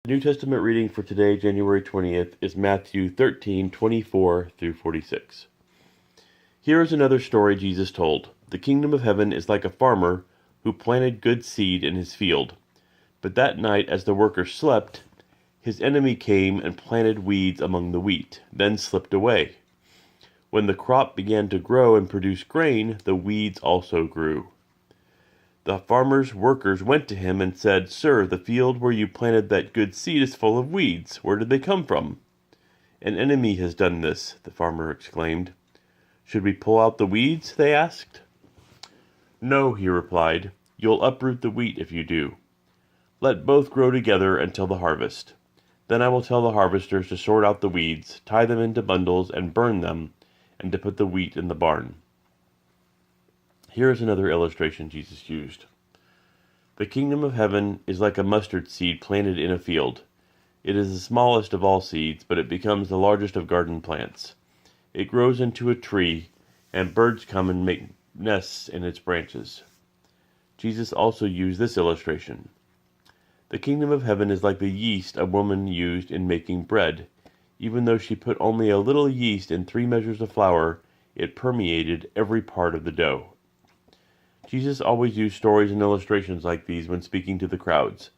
The New Testament reading for today, January 20th, is Matthew 13:24 through 46. Here is another story Jesus told. The kingdom of heaven is like a farmer who planted good seed in his field. But that night, as the workers slept, his enemy came and planted weeds among the wheat, then slipped away. When the crop began to grow and produce grain, the weeds also grew. The farmer's workers went to him and said, "Sir, the field where you planted that good seed is full of weeds. Where did they come from?" "An enemy has done this," the farmer exclaimed. "Should we pull out the weeds?" they asked. "No," he replied. "You'll uproot the wheat if you do. Let both grow together until the harvest. Then I will tell the harvesters to sort out the weeds, tie them into bundles, and burn them, and to put the wheat in the barn." Here is another illustration Jesus used. The kingdom of heaven is like a mustard seed planted in a field. It is the smallest of all seeds, but it becomes the largest of garden plants. It grows into a tree, and birds come and make nests in its branches. Jesus also used this illustration. The kingdom of heaven is like the yeast a woman used in making bread. Even though she put only a little yeast in 3 measures of flour, it permeated every part of the dough. Jesus always used stories and illustrations like these when speaking to the crowds.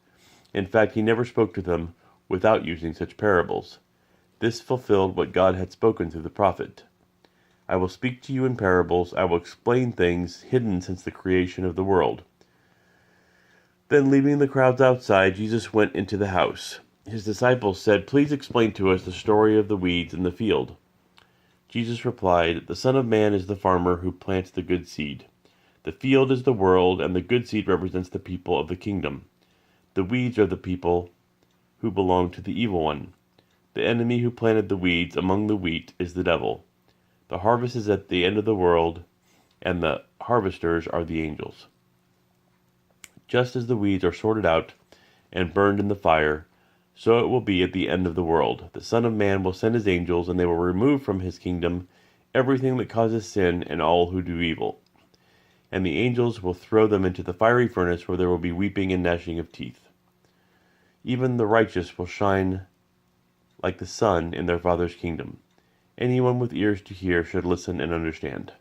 In fact, he never spoke to them without using such parables. This fulfilled what God had spoken through the prophet. "I will speak to you in parables. I will explain things hidden since the creation of the world." Then, leaving the crowds outside, Jesus went into the house. His disciples said, "Please explain to us the story of the weeds in the field." Jesus replied, "The Son of Man is the farmer who plants the good seed. The field is the world, and the good seed represents the people of the kingdom. The weeds are the people who belong to the evil one. The enemy who planted the weeds among the wheat is the devil. The harvest is at the end of the world, and the harvesters are the angels. Just as the weeds are sorted out and burned in the fire, so it will be at the end of the world. The Son of Man will send his angels, and they will remove from his kingdom everything that causes sin and all who do evil. And the angels will throw them into the fiery furnace where there will be weeping and gnashing of teeth. Even the righteous will shine like the sun in their Father's kingdom. Anyone with ears to hear should listen and understand."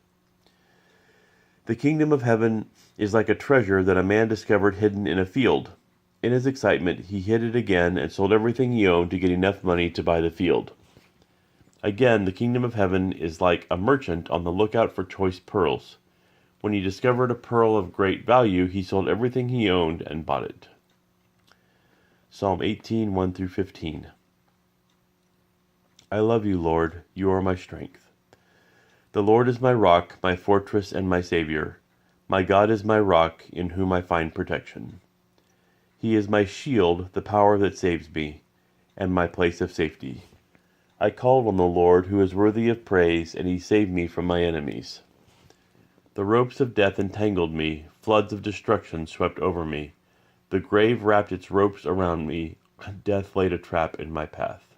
The kingdom of heaven is like a treasure that a man discovered hidden in a field. In his excitement, he hid it again and sold everything he owned to get enough money to buy the field. Again, the kingdom of heaven is like a merchant on the lookout for choice pearls. When he discovered a pearl of great value, he sold everything he owned and bought it. Psalm 18, 1 through 15. I love you, Lord. You are my strength. The Lord is my rock, my fortress, and my Savior. My God is my rock, in whom I find protection. He is my shield, the power that saves me, and my place of safety. I called on the Lord, who is worthy of praise, and he saved me from my enemies. The ropes of death entangled me, floods of destruction swept over me. The grave wrapped its ropes around me, death laid a trap in my path.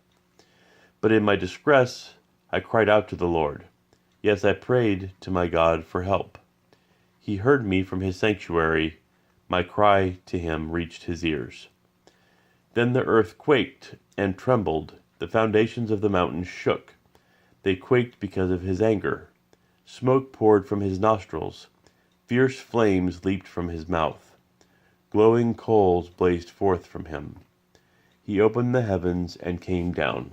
But in my distress I cried out to the Lord. Yes, I prayed to my God for help. He heard me from his sanctuary. My cry to him reached his ears. Then the earth quaked and trembled. The foundations of the mountains shook. They quaked because of his anger. Smoke poured from his nostrils. Fierce flames leaped from his mouth. Glowing coals blazed forth from him. He opened the heavens and came down.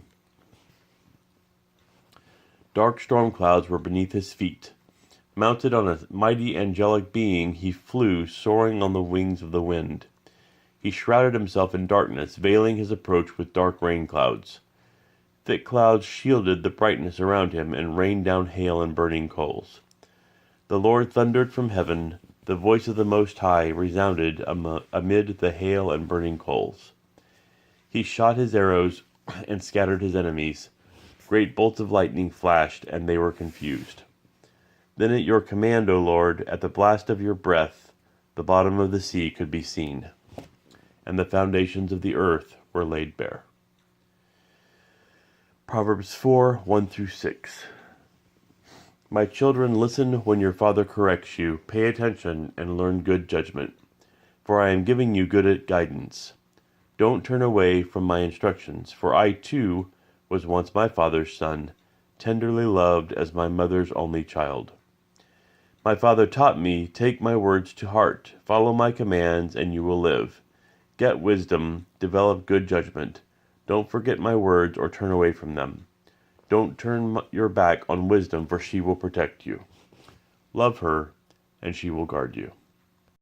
Dark storm clouds were beneath his feet. Mounted on a mighty angelic being, he flew, soaring on the wings of the wind. He shrouded himself in darkness, veiling his approach with dark rain clouds. Thick clouds shielded the brightness around him and rained down hail and burning coals. The Lord thundered from heaven. The voice of the Most High resounded amid the hail and burning coals. He shot his arrows and scattered his enemies. Great bolts of lightning flashed, and they were confused. Then at your command, O Lord, at the blast of your breath, the bottom of the sea could be seen, and the foundations of the earth were laid bare. Proverbs 4, 1 through 6. My children, listen when your father corrects you. Pay attention and learn good judgment, for I am giving you good guidance. Don't turn away from my instructions, for I too was once my father's son, tenderly loved as my mother's only child. My father taught me, take my words to heart, follow my commands, and you will live. Get wisdom, develop good judgment. Don't forget my words or turn away from them. Don't turn your back on wisdom, for she will protect you. Love her, and she will guard you.